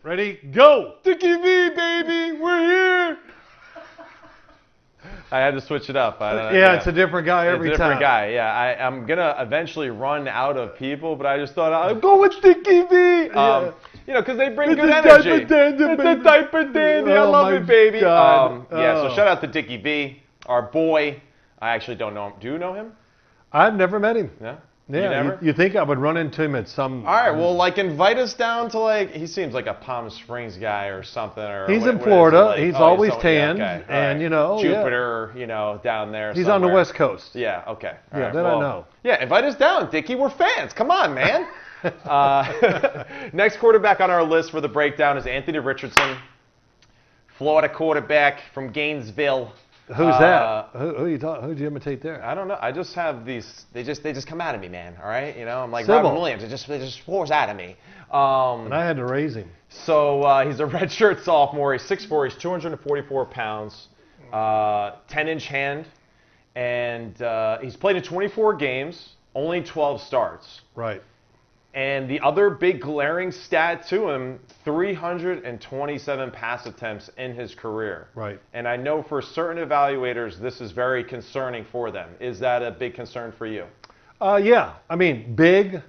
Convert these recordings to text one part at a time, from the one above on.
Ready? Go! Dickie V, baby! We're here! I had to switch it up. It's a different guy every time. It's a different guy, yeah. I'm going to eventually run out of people, but I just thought I'll go with Dickie V. Because they bring good energy. It's a diaper dandy. I love it, baby. So shout out to Dickie V, our boy. I actually don't know him. Do you know him? I've never met him. No? Yeah, you think I would run into him at some... All right, well, invite us down to, he seems like a Palm Springs guy or something. Or he's in Florida. He's always tanned. Yeah, okay. And, Jupiter, down there He's somewhere. On the West Coast. Yeah, okay. All right, I know. Yeah, invite us down, Dickie. We're fans. Come on, man. Next quarterback on our list for the breakdown is Anthony Richardson, Florida quarterback from Gainesville. Who's that? Who'd you imitate there? I don't know. I just have these. They just come out of me, man. All right, I'm like Civil. Robin Williams. It just pours out of me. And I had to raise him. So he's a redshirt sophomore. He's 6'4". He's 244 pounds, 10-inch hand, and he's played in 24 games, only 12 starts. Right. And the other big glaring stat to him, 327 pass attempts in his career. Right. And I know for certain evaluators, this is very concerning for them. Is that a big concern for you? Yeah. I mean, big.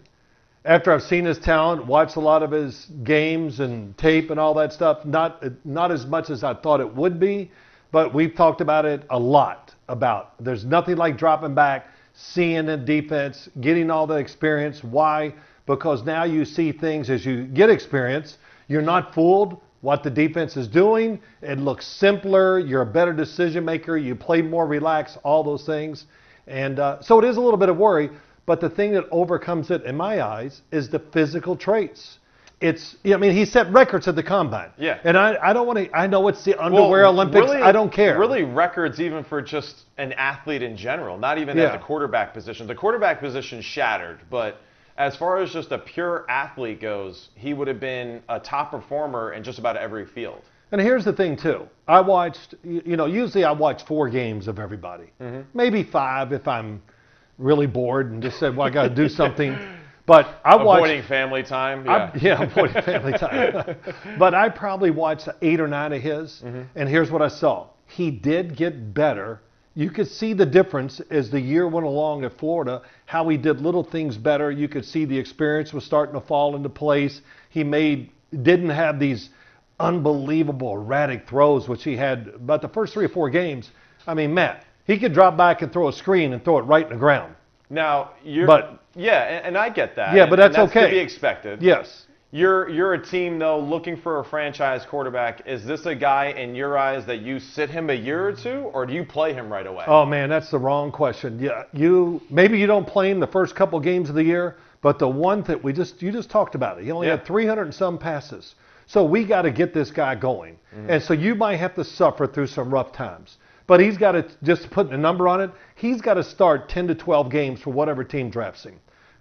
After I've seen his talent, watched a lot of his games and tape and all that stuff, not as much as I thought it would be, but we've talked about it a lot there's nothing like dropping back, seeing the defense, getting all the experience. Why? Because now you see things as you get experience. You're not fooled what the defense is doing. It looks simpler. You're a better decision maker. You play more relaxed, all those things. And so it is a little bit of worry. But the thing that overcomes it, in my eyes, is the physical traits. He set records at the combine. Yeah. And I don't want to, I know it's the underwear Olympics. Really, I don't care. Really records even for just an athlete in general, not even at the quarterback position. The quarterback position shattered, but as far as just a pure athlete goes, he would have been a top performer in just about every field. And here's the thing, too. I watched, usually I watch 4 games of everybody. Mm-hmm. Maybe 5 if I'm really bored and just said, well, I got to do something. But I watched... Avoiding family time. Avoiding family time. But I probably watched 8 or 9 of his, and here's what I saw. He did get better. You could see the difference as the year went along at Florida, how he did little things better. You could see the experience was starting to fall into place. He didn't have these unbelievable erratic throws, which he had about the first 3 or 4 games. I mean, Matt, he could drop back and throw a screen and throw it right in the ground. Now, and I get that. Yeah, but that's okay. To be expected. Yes. You're a team, though, looking for a franchise quarterback. Is this a guy, in your eyes, that you sit him a year or 2, or do you play him right away? Oh, man, that's the wrong question. Yeah, maybe you don't play him the first couple games of the year, but the one that you just talked about it. He only had 300 and some passes. So we got to get this guy going. Mm-hmm. And so you might have to suffer through some rough times. But he's got to, just put a number on it, he's got to start 10 to 12 games for whatever team drafts him.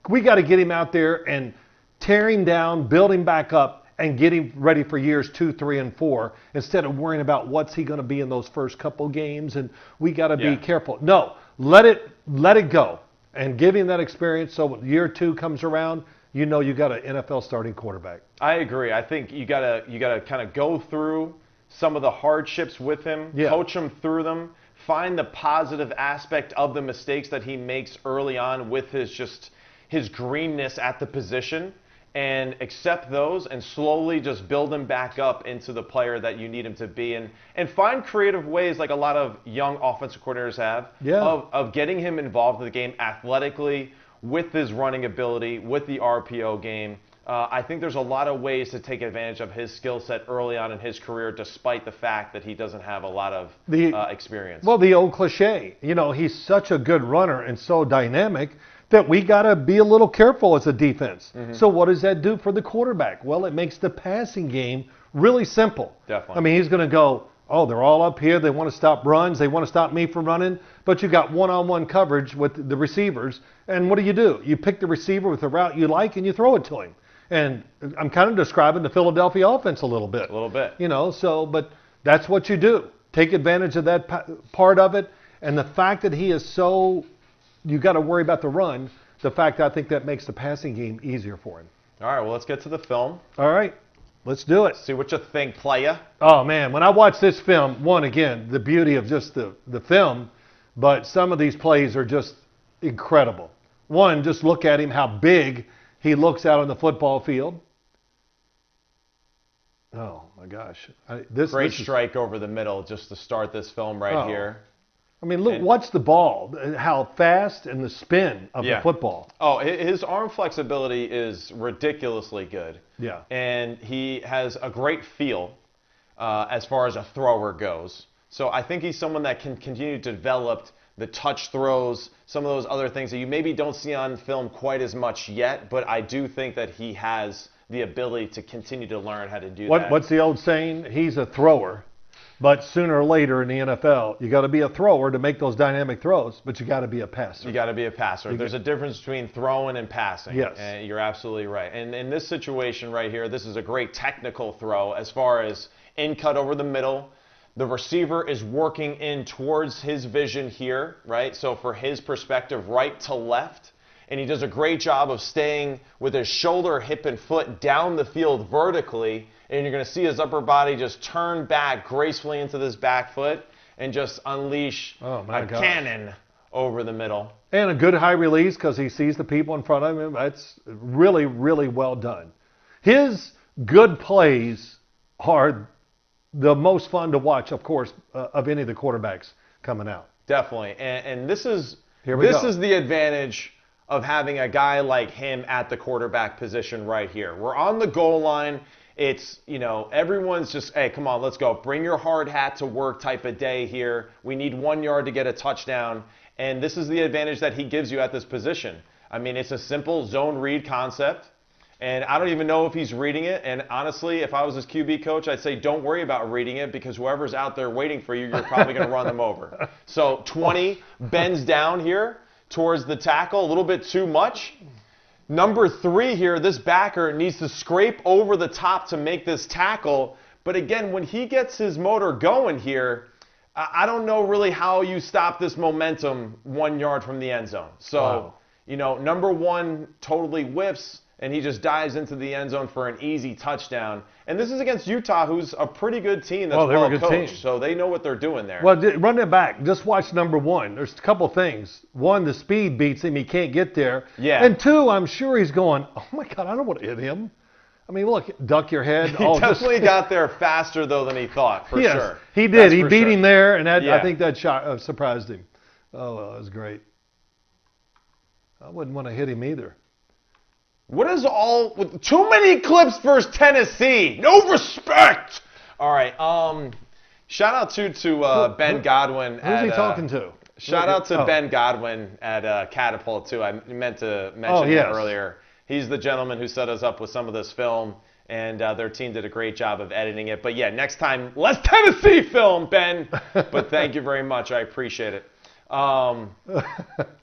We got to get him out there and tear him down, build him back up, and get him ready for years 2, 3, and 4 instead of worrying about what's he going to be in those first couple games. And we got to be careful. No, let it go and give him that experience. So when year 2 comes around, you got an NFL starting quarterback. I agree. I think you gotta kind of go through some of the hardships with him, coach him through them, find the positive aspect of the mistakes that he makes early on with his greenness at the position, and accept those and slowly just build him back up into the player that you need him to be, and find creative ways, like a lot of young offensive coordinators have, of getting him involved in the game athletically, with his running ability, with the RPO game. I think there's a lot of ways to take advantage of his skill set early on in his career, despite the fact that he doesn't have a lot of experience. Well, the old cliche, he's such a good runner and so dynamic that we got to be a little careful as a defense. Mm-hmm. So what does that do for the quarterback? Well, it makes the passing game really simple. Definitely. I mean, he's going to go, oh, they're all up here. They want to stop runs. They want to stop me from running. But you got one-on-one coverage with the receivers. And what do? You pick the receiver with the route you like and you throw it to him. And I'm kind of describing the Philadelphia offense a little bit. A little bit. But that's what you do. Take advantage of that part of it. And the fact that he is so, you got to worry about the run, the fact I think that makes the passing game easier for him. All right, well, let's get to the film. All right. Let's do it. See what you think, playa. Oh, man. When I watch this film, again, the beauty of just the film, but some of these plays are just incredible. One, just look at him, how big he looks out on the football field. Oh, my gosh. Great strike over the middle just to start this film here. I mean, look, watch the ball, how fast and the spin of the football. Oh, his arm flexibility is ridiculously good. Yeah. And he has a great feel as far as a thrower goes. So I think he's someone that can continue to develop the touch throws, some of those other things that you maybe don't see on film quite as much yet, but I do think that he has the ability to continue to learn how to do that. What's the old saying? He's a thrower, but sooner or later in the NFL, you got to be a thrower to make those dynamic throws, but you got to be a passer. You got to be a passer. There's a difference between throwing and passing. Yes. And you're absolutely right. And in this situation right here, this is a great technical throw as far as in cut over the middle. The receiver is working in towards his vision here, right? So for his perspective, right to left. And he does a great job of staying with his shoulder, hip, and foot down the field vertically. And you're going to see his upper body just turn back gracefully into this back foot and just unleash a cannon over the middle. And a good high release because he sees the people in front of him. That's really, really well done. His good plays are the most fun to watch, of course, of any of the quarterbacks coming out. Definitely. And this is the advantage of having a guy like him at the quarterback position right here. We're on the goal line. It's, everyone's just, hey, come on, let's go. Bring your hard hat to work type of day here. We need 1 yard to get a touchdown. And this is the advantage that he gives you at this position. I mean, it's a simple zone read concept. And I don't even know if he's reading it. And honestly, if I was his QB coach, I'd say don't worry about reading it because whoever's out there waiting for you, you're probably going to run them over. So 20 bends down here towards the tackle, a little bit too much. Number 3 here, this backer needs to scrape over the top to make this tackle. But again, when he gets his motor going here, I don't know really how you stop this momentum 1 yard from the end zone. So, number 1 totally whiffs, and he just dives into the end zone for an easy touchdown. And this is against Utah, who's a pretty good team that's well coached. So they know what they're doing there. Well, run it back. Just watch number 1. There's a couple things. 1, the speed beats him. He can't get there. Yeah. And 2, I'm sure he's going, oh, my God, I don't want to hit him. I mean, look, duck your head. He definitely got there faster, though, than he thought, for sure. He did. He beat him there, and I think that surprised him. Oh, well, that was great. I wouldn't want to hit him either. What is all with too many clips versus Tennessee? No respect. All right. Shout out to Ben Godwin. Who's he talking to? Shout out to Ben Godwin at Catapult too. I meant to mention him earlier. He's the gentleman who set us up with some of this film, and their team did a great job of editing it. But yeah, next time less Tennessee film, Ben. But thank you very much. I appreciate it.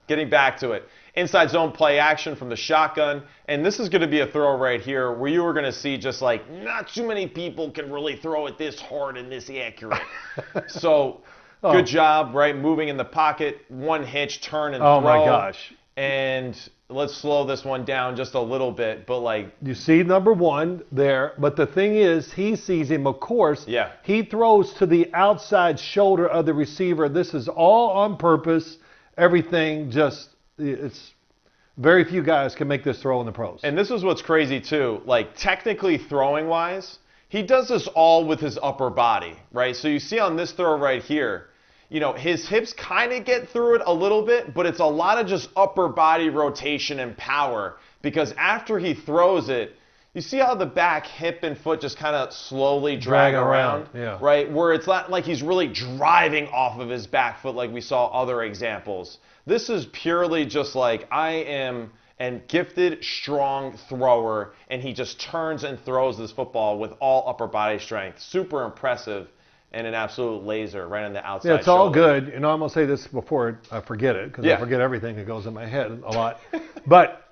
Getting back to it. Inside zone play action from the shotgun. And this is going to be a throw right here where you were going to see just like not too many people can really throw it this hard and this accurate. So good job, right? Moving in the pocket, 1 hitch, turn and throw. Oh, my gosh. And let's slow this one down just a little bit. But like you see number 1 there. But the thing is, he sees him, of course. Yeah. He throws to the outside shoulder of the receiver. This is all on purpose. Everything just... It's very few guys can make this throw in the pros. And this is what's crazy too. Like technically throwing wise, he does this all with his upper body, right? So you see on this throw right here, his hips kind of get through it a little bit, but it's a lot of just upper body rotation and power because after he throws it, you see how the back hip and foot just kind of slowly drag around, right? Where it's not like he's really driving off of his back foot like we saw other examples. This is purely just like I am a gifted, strong thrower, and he just turns and throws this football with all upper body strength. Super impressive and an absolute laser right on the outside Yeah, it's all good. I'm going to say this before I forget it because I forget everything that goes in my head a lot. But,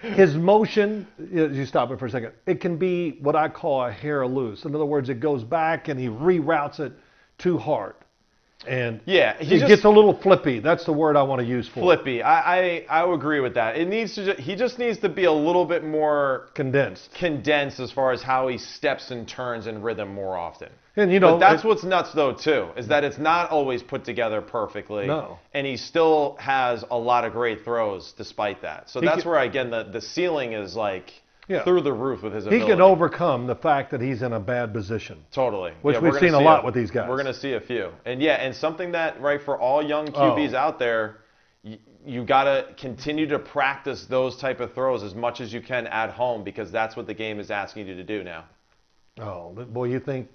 his motion, you stop it for a second, it can be what I call a hair loose. In other words, it goes back and he reroutes it too hard. And yeah, he gets a little flippy. That's the word I want to use for flippy. I would agree with that. He just needs to be a little bit more condensed as far as how he steps and turns in rhythm more often. And but that's what's nuts though too, is that it's not always put together perfectly. No. And he still has a lot of great throws despite that. So that's where again the ceiling is like through the roof with his ability. He can overcome the fact that he's in a bad position. Totally. Which we've seen a lot with these guys. We're going to see a few. And something that, right, for all young QBs out there, you got to continue to practice those type of throws as much as you can at home, because that's what the game is asking you to do now. Oh, boy, you think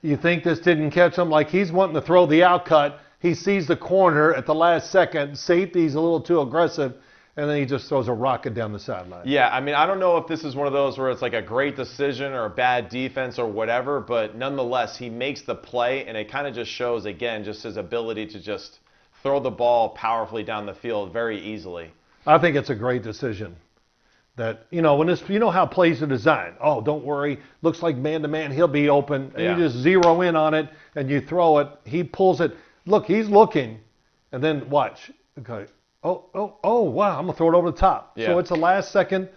this didn't catch him? Like, he's wanting to throw the out cut. He sees the corner at the last second. Safety's a little too aggressive. And then he just throws a rocket down the sideline. Yeah, I mean, I don't know if this is one of those where it's like a great decision or a bad defense or whatever, but nonetheless, he makes the play, and it kind of just shows, again, just his ability to just throw the ball powerfully down the field very easily. I think it's a great decision. That, when this, how plays are designed. Oh, don't worry. Looks like man-to-man, he'll be open. And you just zero in on it, and you throw it. He pulls it. Look, he's looking. And then watch. Okay. Oh, wow, I'm going to throw it over the top. Yeah. So it's the last second.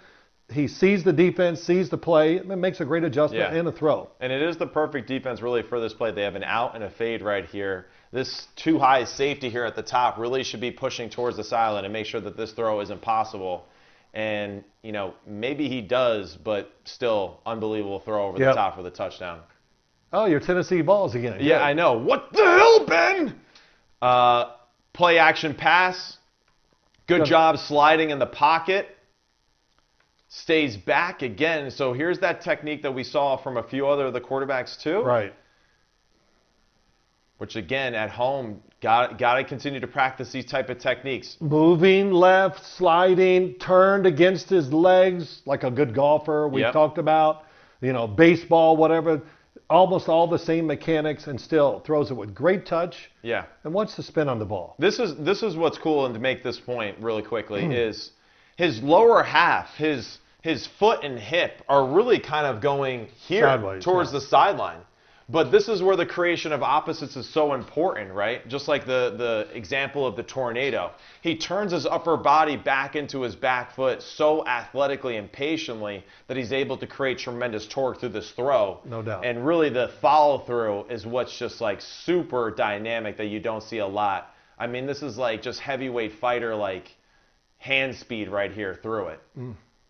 He sees the defense, sees the play, and makes a great adjustment and a throw. And it is the perfect defense really for this play. They have an out and a fade right here. This too high safety here at the top really should be pushing towards the sideline and make sure that this throw isn't possible. And, maybe he does, but still unbelievable throw over the top for the touchdown. Oh, your Tennessee balls again. Yeah, I know. What the hell, Ben? Play action pass. Good job sliding in the pocket. Stays back again. So here's that technique that we saw from a few other of the quarterbacks too. Right. Which again, at home, got to continue to practice these type of techniques. Moving left, sliding, turned against his legs like a good golfer we talked about. Baseball, whatever. Almost all the same mechanics, and still throws it with great touch. Yeah. And what's the spin on the ball? This is what's cool, and to make this point really quickly is his lower half, his foot and hip are really kind of going here sideways, towards the sideline. But this is where the creation of opposites is so important, right? Just like the example of the tornado. He turns his upper body back into his back foot so athletically and patiently that he's able to create tremendous torque through this throw. No doubt. And really the follow through is what's just like super dynamic that you don't see a lot. I mean, this is like just heavyweight fighter like hand speed right here through it.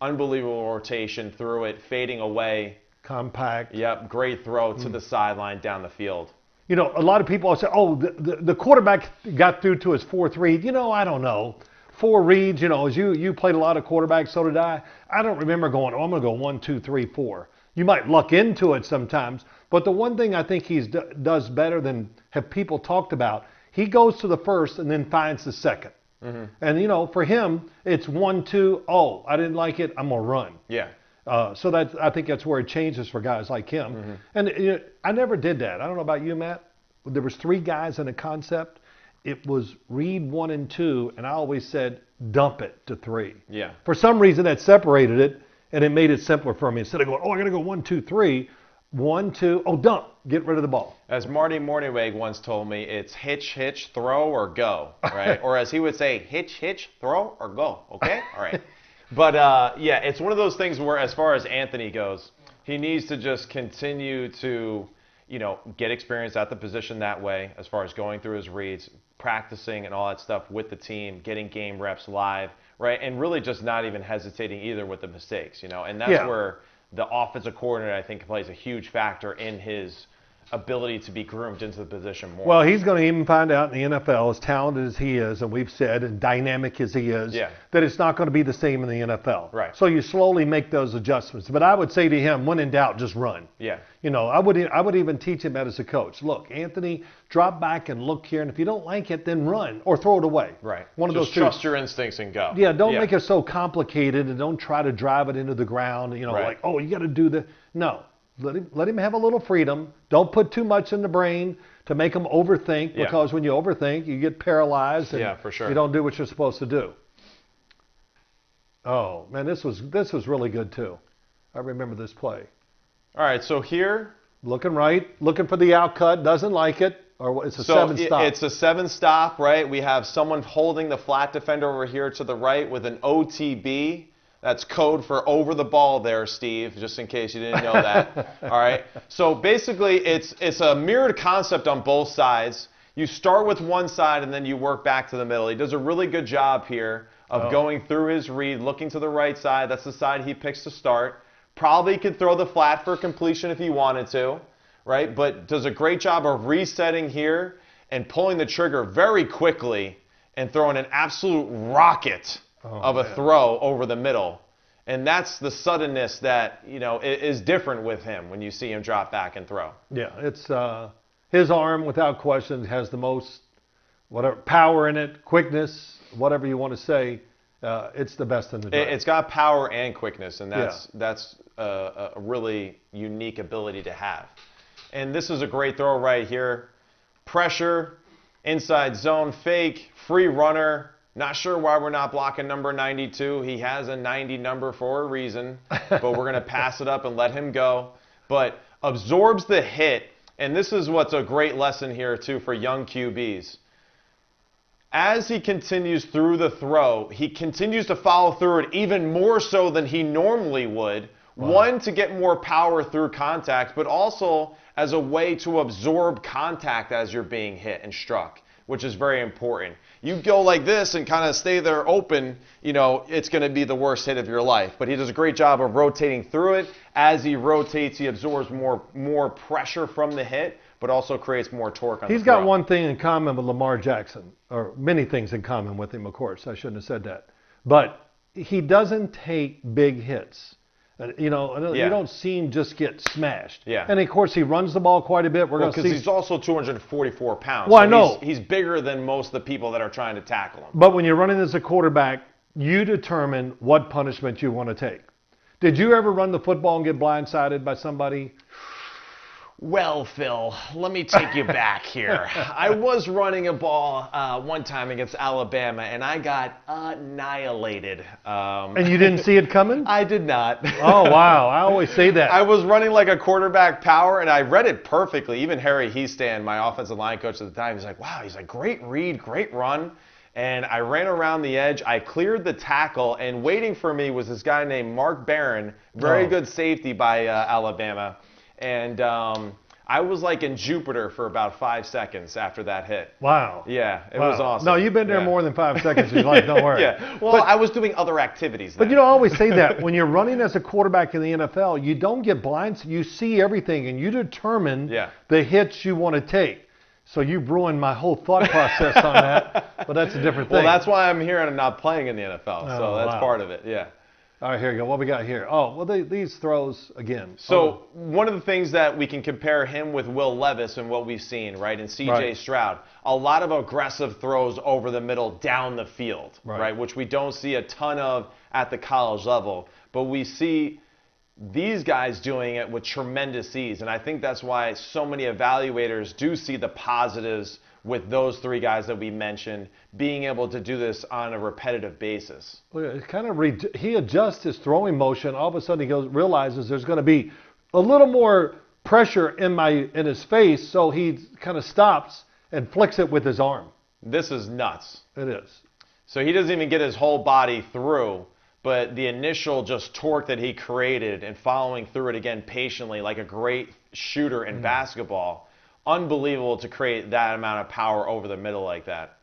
Unbelievable rotation through it, fading away. Compact. Yep, great throw to the sideline down the field. A lot of people say, oh, the quarterback got through to his fourth read. I don't know. 4 reads, as you played a lot of quarterbacks, so did I. I don't remember going, I'm going to go 1, 2, 3, 4. You might luck into it sometimes, but the one thing I think he does better than have people talked about, he goes to the first and then finds the second. And, for him, it's 1, 2, oh, I didn't like it, I'm going to run. Yeah. So I think that's where it changes for guys like him. And I never did that. I don't know about you, Matt. There was 3 guys in a concept. It was read 1 and 2, and I always said dump it to 3. Yeah. For some reason, that separated it, and it made it simpler for me. Instead of going, I got to go 1, 2, 3, 1, 2, dump, get rid of the ball. As Marty Morningweg once told me, it's hitch, throw, or go, right? Or as he would say, hitch, throw, or go, okay? All right. But, it's one of those things where as far as Anthony goes, he needs to just continue to, get experience at the position that way as far as going through his reads, practicing and all that stuff with the team, getting game reps live, right? And really just not even hesitating either with the mistakes, And that's where the offensive coordinator, I think, plays a huge factor in his ability to be groomed into the position more. Well, he's going to even find out in the NFL, as talented as he is, and we've said, and dynamic as he is, that it's not going to be the same in the NFL. Right. So you slowly make those adjustments. But I would say to him, when in doubt, just run. Yeah. I would even teach him that as a coach. Look, Anthony, drop back and look here, and if you don't like it, then run or throw it away. Right. One of just those two. Trust your instincts and go. Yeah, don't make it so complicated, and don't try to drive it into the ground, like, oh, you got to do the. No. Let him have a little freedom. Don't put too much in the brain to make him overthink, because when you overthink, you get paralyzed and for sure. you don't do what you're supposed to do. Oh, man, this was really good too. I remember this play. All right, so here. Looking right, looking for the out cut, doesn't like it. Or it's a 7-stop? It's a 7-stop, right? We have someone holding the flat defender over here to the right with an OTB. That's code for over the ball there, Steve, just in case you didn't know that. All right. So basically, it's a mirrored concept on both sides. You start with one side, and then you work back to the middle. He does a really good job here of going through his read, looking to the right side. That's the side he picks to start. Probably could throw the flat for completion if he wanted to, right? But does a great job of resetting here and pulling the trigger very quickly and throwing an absolute rocket of a throw over the middle. And that's the suddenness that, is different with him when you see him drop back and throw. Yeah, it's his arm, without question, has the most power in it, quickness, whatever you want to say. It's the best in the draft. It's got power and quickness, and that's a really unique ability to have. And this is a great throw right here. Pressure, inside zone, fake, free runner. Not sure why we're not blocking number 92. He has a 90 number for a reason, but we're going to pass it up and let him go. But absorbs the hit, and this is what's a great lesson here, too, for young QBs. As he continues through the throw, he continues to follow through it even more so than he normally would. Wow. One, to get more power through contact, but also as a way to absorb contact as you're being hit and struck, which is very important. You go like this and kind of stay there open, it's going to be the worst hit of your life. But he does a great job of rotating through it. As he rotates, he absorbs more pressure from the hit, but also creates more torque on the throw. He's got one thing in common with Lamar Jackson, or many things in common with him, of course. I shouldn't have said that. But he doesn't take big hits. You don't see him just get smashed. Yeah. And, of course, he runs the ball quite a bit. We're going to see. Because he's also 244 pounds. Well, so I know. He's bigger than most of the people that are trying to tackle him. But when you're running as a quarterback, you determine what punishment you want to take. Did you ever run the football and get blindsided by somebody? Well, Phil, let me take you back here. I was running a ball one time against Alabama, and I got annihilated. And you didn't see it coming? I did not. Oh, wow. I always say that. I was running like a quarterback power, and I read it perfectly. Even Harry Heastan, my offensive line coach at the time, he's like, wow, great read, great run. And I ran around the edge. I cleared the tackle, and waiting for me was this guy named Mark Barron, very good safety by Alabama. And I was like in Jupiter for about 5 seconds after that hit. Wow. Yeah, it was awesome. No, you've been there more than 5 seconds in your life, don't worry. Yeah. Well, I was doing other activities then. But I always say that when you're running as a quarterback in the NFL, you don't get blinds. You see everything, and you determine the hits you want to take. So you've ruined my whole thought process on that, but that's a different thing. Well, that's why I'm here and I'm not playing in the NFL, so that's part of it, yeah. All right, here you go. What we got here? Oh, well, these throws, again. So one of the things that we can compare him with Will Levis and what we've seen, right, and C.J. Stroud, a lot of aggressive throws over the middle down the field, right, which we don't see a ton of at the college level. But we see these guys doing it with tremendous ease, and I think that's why so many evaluators do see the positives with those three guys that we mentioned, being able to do this on a repetitive basis. He adjusts his throwing motion. All of a sudden, he realizes there's going to be a little more pressure in his face, so he kind of stops and flicks it with his arm. This is nuts. It is. So he doesn't even get his whole body through, but the initial just torque that he created and following through it again patiently, like a great shooter in basketball. Unbelievable to create that amount of power over the middle like that.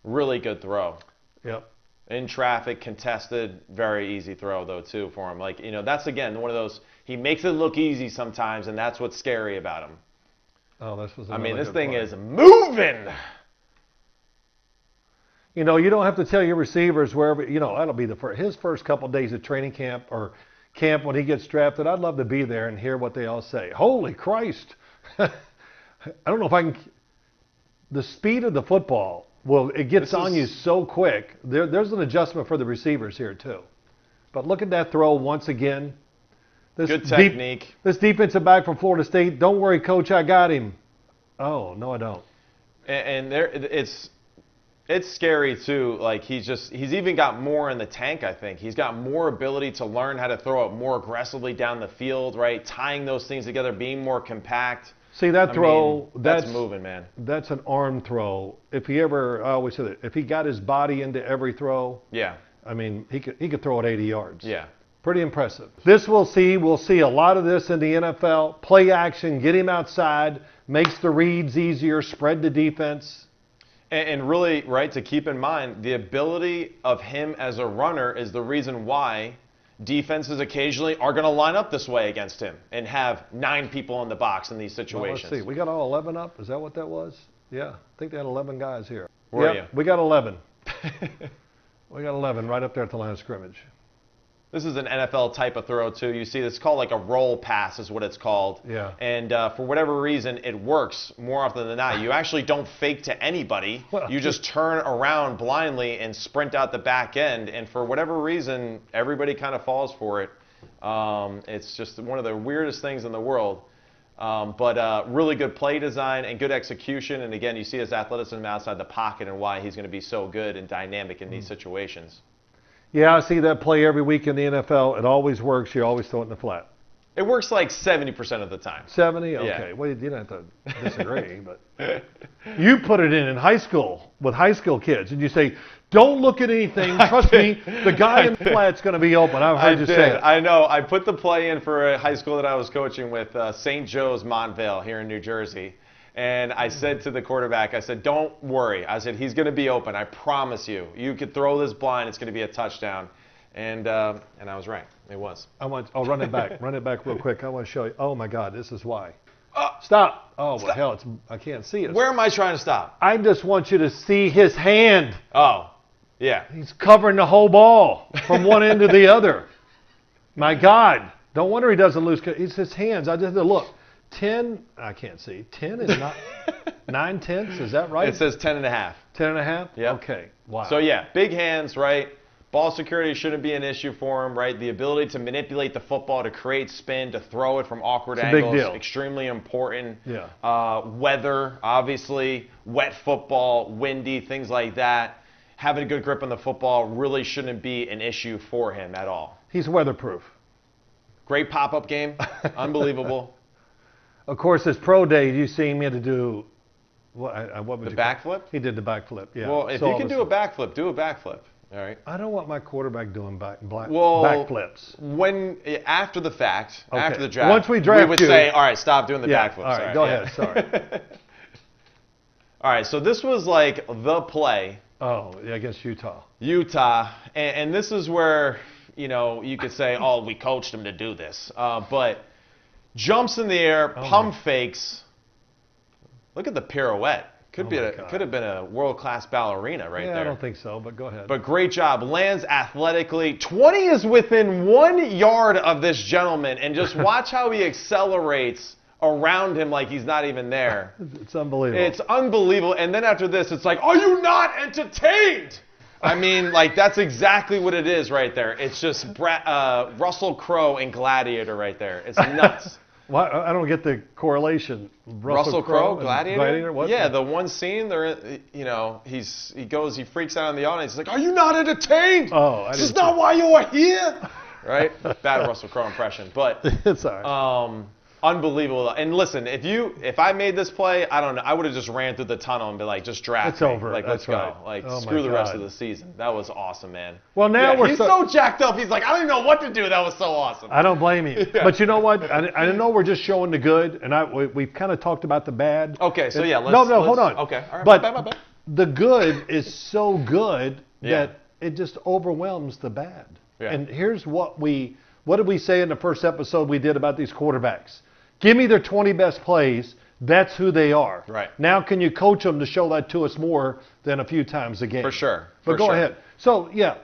Really good throw. Yep. In traffic, contested, very easy throw though too for him. Like, that's again one of those, he makes it look easy sometimes, and that's what's scary about him. Oh, this was. This thing is moving. You don't have to tell your receivers wherever, that'll be his first couple of days of training camp or camp when he gets drafted. I'd love to be there and hear what they all say. Holy Christ. I don't know if I can. The speed of the football, it gets on you so quick. There's an adjustment for the receivers here too. But look at that throw once again. Good technique. This defensive back from Florida State. Don't worry, Coach, I got him. Oh no, I don't. And It's scary too. Like he's even got more in the tank, I think. He's got more ability to learn how to throw it more aggressively down the field, right? Tying those things together, being more compact. See that throw, that's moving, man. That's an arm throw. I always say that, if he got his body into every throw, yeah. I mean, he could throw it 80 yards. Yeah. Pretty impressive. This we'll see a lot of this in the NFL. Play action, get him outside, makes the reads easier, spread the defense. And really, right, to keep in mind, the ability of him as a runner is the reason why defenses occasionally are going to line up this way against him and have 9 people in the box in these situations. Well, let's see. We got all 11 up? Is that what that was? Yeah. I think they had 11 guys here. Where are you? We got 11. We got 11 right up there at the line of scrimmage. This is an NFL type of throw, too. You see, it's called like a roll pass is what it's called. Yeah. And for whatever reason, it works more often than not. You actually don't fake to anybody. Well, you just turn around blindly and sprint out the back end. And for whatever reason, everybody kind of falls for it. It's just one of the weirdest things in the world. But really good play design and good execution. And again, you see his athleticism outside the pocket and why he's going to be so good and dynamic in these situations. Yeah, I see that play every week in the NFL. It always works. You always throw it in the flat. It works like 70% of the time. 70? Okay. Yeah. Well, you don't have to disagree, but you put it in high school with high school kids, and you say, don't look at anything. Trust me, the guy in the flat's going to be open. I've heard you say it. I know. I put the play in for a high school that I was coaching with, St. Joe's Montvale here in New Jersey. And I said to the quarterback, I said, don't worry. I said, he's going to be open. I promise you. You could throw this blind. It's going to be a touchdown. And I was right. It was. Run it back. Run it back real quick. I want to show you. Oh, my God. This is why. Stop. Oh, well, hell, I can't see it. Where am I trying to stop? I just want you to see his hand. Oh, yeah. He's covering the whole ball from one end to the other. My God. Don't wonder he doesn't lose. It's his hands. I just look. 10, I can't see. 10 is not 9/10. Is that right? It says 10.5. 10.5? Yeah. Okay. Wow. So, yeah, big hands, right? Ball security shouldn't be an issue for him, right? The ability to manipulate the football, to create spin, to throw it from awkward angles, big deal. extremely important. Yeah. Weather, obviously, wet football, windy, things like that. Having a good grip on the football really shouldn't be an issue for him at all. He's weatherproof. Great pop-up game. Unbelievable. Of course, his pro day, you see him to do what would the you backflip? He did the backflip, yeah. Well, if you can do a backflip, do a backflip. All right. I don't want my quarterback doing backflips. After the fact, Okay. after the draft, once we draft we would say, all right, stop doing the backflips. All right, go ahead. Sorry. All right, so this was like the play. Oh, yeah, against Utah. And this is where, you could say, oh, we coached him to do this. But jumps in the air, pump fakes. Look at the pirouette. Could have been a world-class ballerina right there. I don't think so, but go ahead. But great job. Lands athletically. 20 is within 1 yard of this gentleman, and just watch how he accelerates around him like he's not even there. It's unbelievable. It's unbelievable. And then after this, it's like, are you not entertained? I mean, like, that's exactly what it is right there. It's just Russell Crowe in Gladiator right there. It's nuts. Well, I don't get the correlation. Russell Crowe, Gladiator? What? Yeah, the one scene, he freaks out in the audience. He's like, are you not entertained? Oh, this is not why you are here. Right? Bad Russell Crowe impression. But it's all right. Unbelievable. And listen, if I made this play, I don't know, I would have just ran through the tunnel and been like, just draft it's me. over. Like, That's let's go. right. Like, oh screw the rest God. of the season. That was awesome, man. Well, now he's so jacked up. He's like, I don't even know what to do. That was so awesome. I don't blame you. Yeah. But you know what? I know we're just showing the good, and we've kind of talked about the bad. Okay, so yeah, let's hold on. Okay, all right. But the good is so good that it just overwhelms the bad. Yeah. And here's what did we say in the first episode we did about these quarterbacks? Give me their 20 best plays. That's who they are. Right. Now, can you coach them to show that to us more than a few times a game? For sure. But go ahead. So, yeah,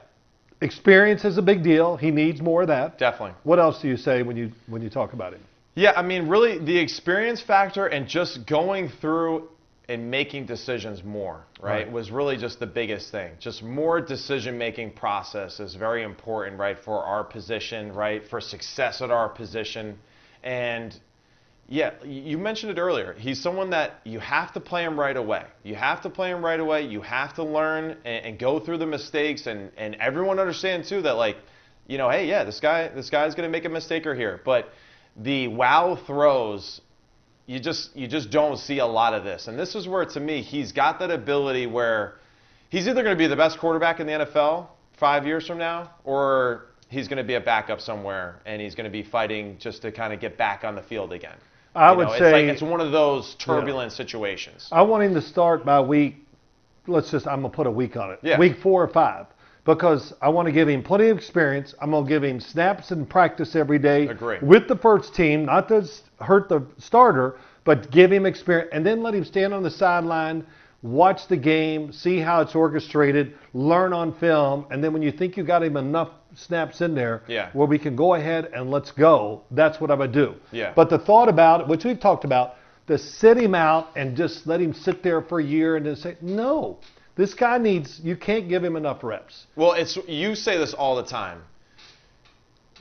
experience is a big deal. He needs more of that. Definitely. What else do you say when you talk about him? Yeah, I mean, really, the experience factor and just going through and making decisions more, right, was really just the biggest thing. Just more decision-making process is very important, right, for our position, right, for success at our position. And Yeah, you mentioned it earlier. He's someone that you have to play him right away. You have to play him right away. You have to learn and go through the mistakes, and everyone understand too that, like, you know, hey, yeah, this guy's going to make a mistake or here. But the wow throws, you just don't see a lot of this. And this is where, to me, he's got that ability where he's either going to be the best quarterback in the NFL 5 years from now, or he's going to be a backup somewhere, and he's going to be fighting just to kind of get back on the field again. I would say it's one of those turbulent situations. I want him to start by week. I'm gonna put a week on it. Yeah. Week 4 or 5, because I want to give him plenty of experience. I'm gonna give him snaps and practice every day. Agree. With the first team, not to hurt the starter, but give him experience, and then let him stand on the sideline, watch the game, see how it's orchestrated, learn on film, and then when you think you got him enough snaps in there where we can go ahead and let's go, that's what I would do. Yeah. But the thought about it, which we've talked about, to sit him out and just let him sit there for a year and then say, no, this guy you can't give him enough reps. Well, you say this all the time.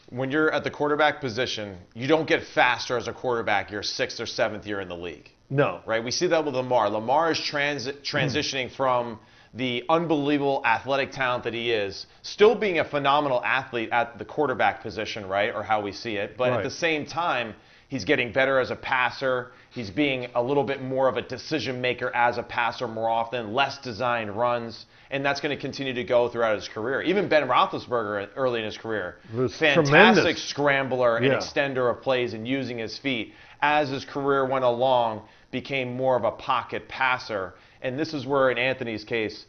When you're at the quarterback position, you don't get faster as a quarterback your 6th or 7th year in the league. No. Right? We see that with Lamar. Lamar is transitioning from the unbelievable athletic talent that he is, still being a phenomenal athlete at the quarterback position, right, or how we see it. But at the same time, he's getting better as a passer. He's being a little bit more of a decision maker as a passer more often, less designed runs, and that's going to continue to go throughout his career. Even Ben Roethlisberger early in his career, fantastic tremendous scrambler and extender of plays and using his feet. As his career went along, became more of a pocket passer. And this is where, in Anthony's case,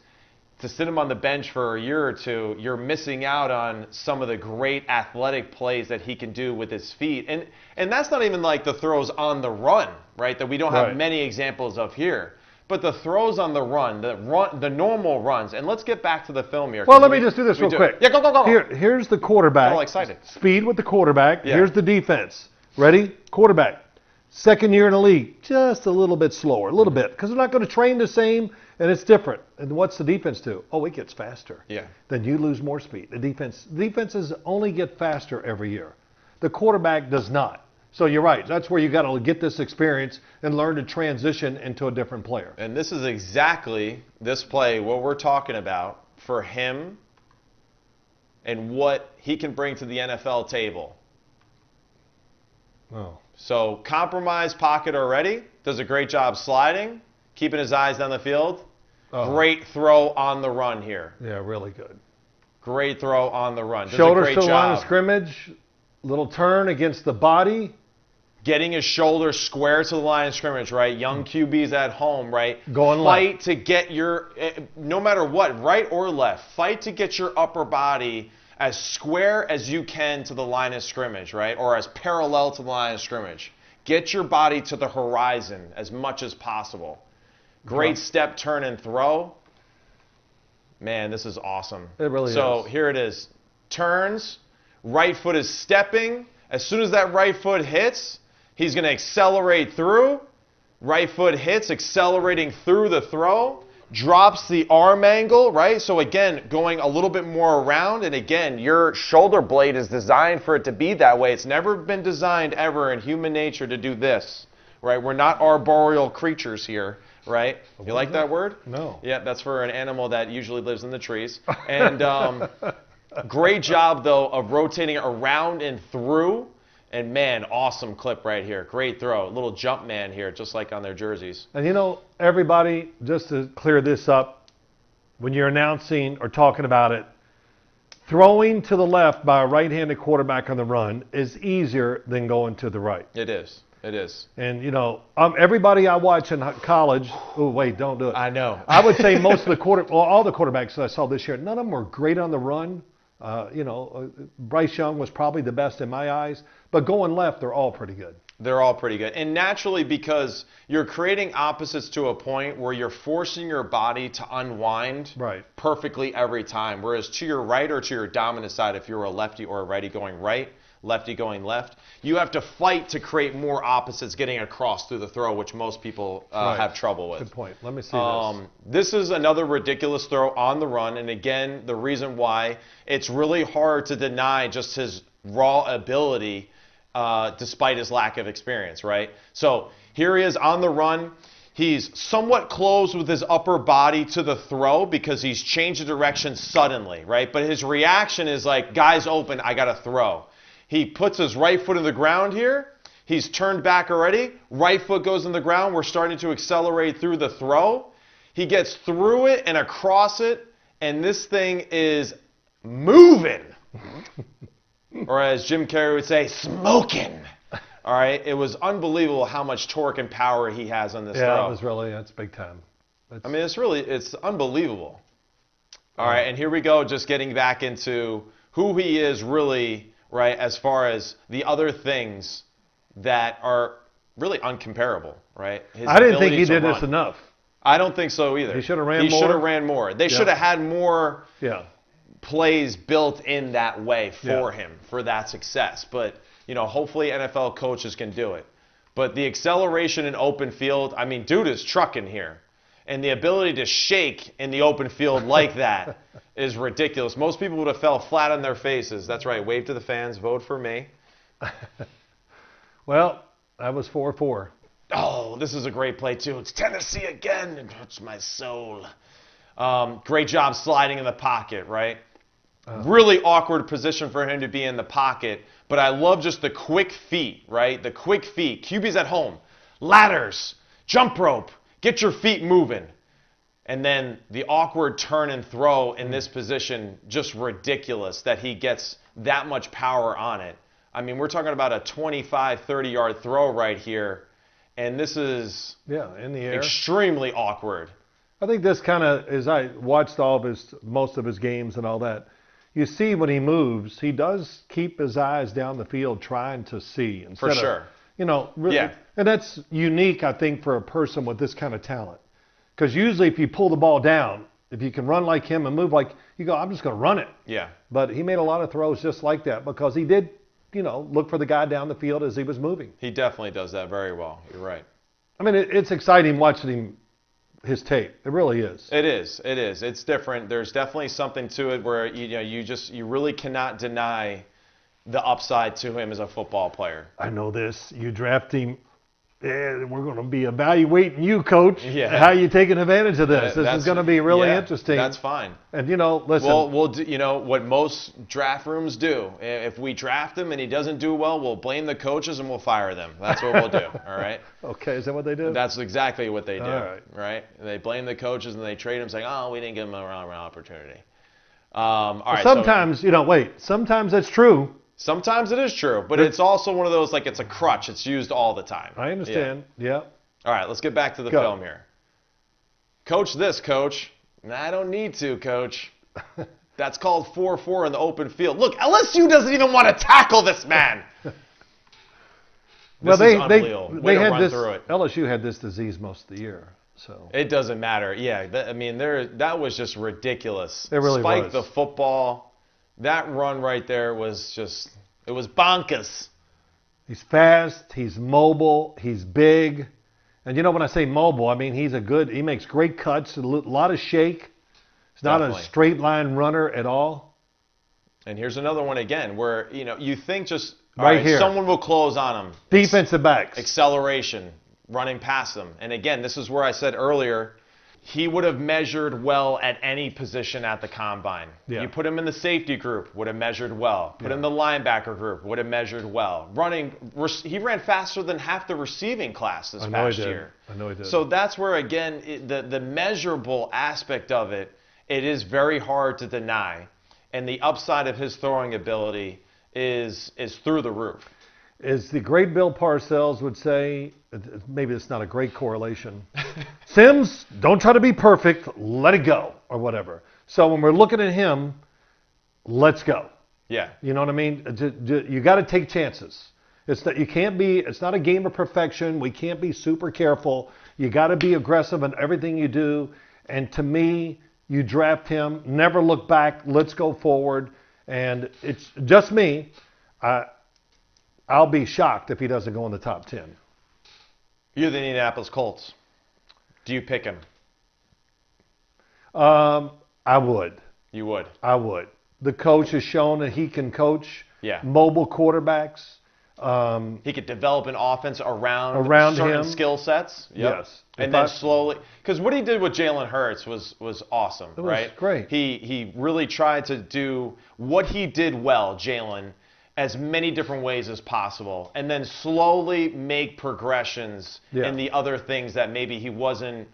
to sit him on the bench for a year or two, you're missing out on some of the great athletic plays that he can do with his feet. And that's not even like the throws on the run, right, that we don't have many examples of here. But the throws on the run, the normal runs. And let's get back to the film here. Well, let me just do this real quick. Yeah, go. Here's the quarterback. I'm all excited. Speed with the quarterback. Yeah. Here's the defense. Ready? Quarterback. Second year in the league, just a little bit slower, a little bit, because they're not going to train the same, and it's different. And what's the defense do? Oh, it gets faster. Yeah. Then you lose more speed. The defenses only get faster every year. The quarterback does not. So you're right. That's where you got to get this experience and learn to transition into a different player. And this is exactly this play, what we're talking about for him and what he can bring to the NFL table. Oh. So compromised pocket already. Does a great job sliding, keeping his eyes down the field. Oh. Great throw on the run here. Yeah, really good. Great throw on the run. Does Shoulders a great to the job. line of scrimmage. Little turn against the body. Getting his shoulder square to the line of scrimmage, right? Young QBs at home, right? Going fight left. to get your, no matter what, right or left, fight to get your upper body as square as you can to the line of scrimmage, right? Or as parallel to the line of scrimmage. Get your body to the horizon as much as possible. Great step, turn, and throw. Man, this is awesome. It really is. So here it is. Turns, right foot is stepping. As soon as that right foot hits, he's going to accelerate through. Right foot hits, accelerating through the throw. Drops the arm angle, right? So again, going a little bit more around. And again, your shoulder blade is designed for it to be that way. It's never been designed ever in human nature to do this, right? We're not arboreal creatures here, right? You like that word? No. Yeah, that's for an animal that usually lives in the trees. And great job, though, of rotating around and through. And, man, awesome clip right here. Great throw. Little jump man here, just like on their jerseys. And, you know, everybody, just to clear this up, when you're announcing or talking about it, throwing to the left by a right-handed quarterback on the run is easier than going to the right. It is. It is. And, you know, everybody I watch in college, oh, wait, don't do it. I know. I would say most of the all the quarterbacks that I saw this year, none of them were great on the run. Bryce Young was probably the best in my eyes. But going left, they're all pretty good. They're all pretty good. And naturally, because you're creating opposites to a point where you're forcing your body to unwind perfectly every time. Whereas to your right or to your dominant side, if you're a lefty or a righty going right, lefty going left, you have to fight to create more opposites getting across through the throw, which most people have trouble with. Good point. Let me see this. This is another ridiculous throw on the run. And again, the reason why it's really hard to deny just his raw ability despite his lack of experience, right? So here he is on the run. He's somewhat close with his upper body to the throw because he's changed the direction suddenly, right? But his reaction is like, guy's open, I got to throw. He puts his right foot in the ground here. He's turned back already. Right foot goes in the ground. We're starting to accelerate through the throw. He gets through it and across it, and this thing is moving. Or as Jim Carrey would say, smoking. All right, it was unbelievable how much torque and power he has on this throw. Yeah, it was really, that's big time. I mean, it's unbelievable. All right, and here we go, just getting back into who he is really, right, as far as the other things that are really uncomparable, right? I didn't think he did this enough. I don't think so either. He should have ran more. He should have ran more. They should have had more plays built in that way for him, for that success. But hopefully NFL coaches can do it. But the acceleration in open field, I mean, dude is trucking here. And the ability to shake in the open field like that is ridiculous. Most people would have fell flat on their faces. That's right. Wave to the fans. Vote for me. Well, that was 4-4. Oh, this is a great play, too. It's Tennessee again. It hurts my soul. Great job sliding in the pocket, right? Really awkward position for him to be in the pocket. But I love just the quick feet, right? The quick feet. QB's at home. Ladders. Jump rope. Get your feet moving. And then the awkward turn and throw in this position, just ridiculous that he gets that much power on it. I mean, we're talking about a 25, 30-yard throw right here. And this is in the air. Extremely awkward. I think this kind of, as I watched most of his games and all that, you see when he moves, he does keep his eyes down the field trying to see. For sure. Really, and that's unique, I think, for a person with this kind of talent. Because usually if you pull the ball down, if you can run like him and move like, you go, I'm just going to run it. Yeah. But he made a lot of throws just like that because he did, look for the guy down the field as he was moving. He definitely does that very well. You're right. I mean, it's exciting watching him, his tape. It really is. It is. It is. It's different. There's definitely something to it where, you really cannot deny the upside to him as a football player. I know this. You draft him. We're going to be evaluating you, Coach. Yeah. How you taking advantage of this? This is going to be really interesting. That's fine. And listen. We'll do, what most draft rooms do. If we draft him and he doesn't do well, we'll blame the coaches and we'll fire them. That's what we'll do. All right. Okay. Is that what they do? That's exactly what they do. All right. Right. They blame the coaches and they trade him, saying, "Oh, we didn't give him a round opportunity." All right. Sometimes Sometimes that's true. Sometimes it is true, but it's also one of those, like, it's a crutch. It's used all the time. I understand. Yeah. All right, let's get back to the film here. Coach this, Coach. I don't need to, Coach. That's called 4-4 in the open field. Look, LSU doesn't even want to tackle this man. Well, they had this. LSU had this disease most of the year, so it doesn't matter. Yeah, that was just ridiculous. It really Spike was. the football. That run right there was it was bonkers. He's fast, he's mobile, he's big. And when I say mobile, I mean he makes great cuts, a lot of shake. He's not a straight line runner at all. And here's another one again where, you think just here. Someone will close on him. Defensive backs. Acceleration, running past them. And again, this is where I said earlier, he would have measured well at any position at the combine. Yeah. You put him in the safety group, would have measured well. Put him in the linebacker group, would have measured well. He ran faster than half the receiving class this past year. I know he did. So that's where, again, the measurable aspect of it is very hard to deny. And the upside of his throwing ability is through the roof. As the great Bill Parcells would say, maybe it's not a great correlation, Sims, don't try to be perfect, let it go, or whatever. So when we're looking at him, let's go. Yeah. You know what I mean? You got to take chances. It's not a game of perfection. We can't be super careful. You got to be aggressive in everything you do. And to me, you draft him, never look back, let's go forward. And it's just me. I'll be shocked if he doesn't go in the top 10. You're the Indianapolis Colts. Do you pick him? I would. You would? I would. The coach has shown that he can coach Yeah. mobile quarterbacks. He could develop an offense around certain him. skill sets. Yep. Yes. And then slowly, because what he did with Jalen Hurts was awesome, right? It was great. He really tried to do what he did well, Jalen, as many different ways as possible, and then slowly make progressions in the other things that maybe he wasn't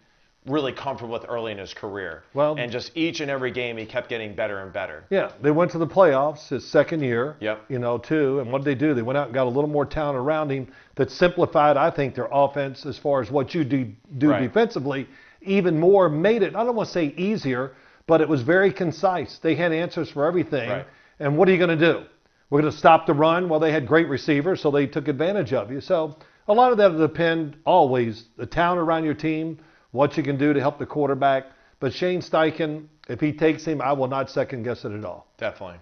really comfortable with early in his career. Well, and just each and every game he kept getting better and better. Yeah, they went to the playoffs his second year. Yep. Too. And what did they do? They went out and got a little more talent around him that simplified, I think, their offense as far as what you do defensively. Even more made it, I don't want to say easier, but it was very concise. They had answers for everything. Right. And what are you going to do? We're going to stop the run. Well, they had great receivers, so they took advantage of you. So a lot of that will depend always the talent around your team, what you can do to help the quarterback. But Shane Steichen, if he takes him, I will not second guess it at all. Definitely.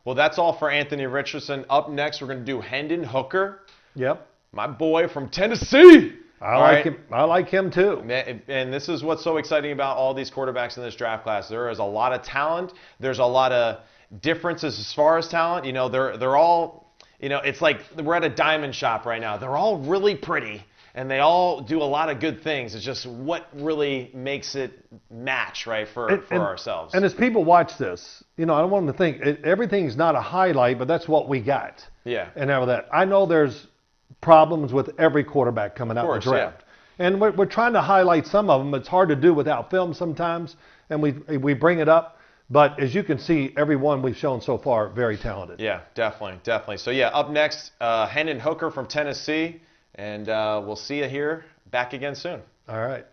Well, that's all for Anthony Richardson. Up next, we're going to do Hendon Hooker. Yep. My boy from Tennessee. I like him too. And this is what's so exciting about all these quarterbacks in this draft class. There is a lot of talent. There's a lot of differences as far as talent. They're all, it's like we're at a diamond shop right now. They're all really pretty. And they all do a lot of good things. It's just what really makes it match, right, for ourselves. And as people watch this, I don't want them to think everything's not a highlight, but that's what we got. Yeah. And all that. I know there's problems with every quarterback coming out of the draft. Yeah. And we're trying to highlight some of them. It's hard to do without film sometimes, and we bring it up. But as you can see, every one we've shown so far, very talented. Yeah, definitely. So, up next, Hendon Hooker from Tennessee. And we'll see you here back again soon. All right.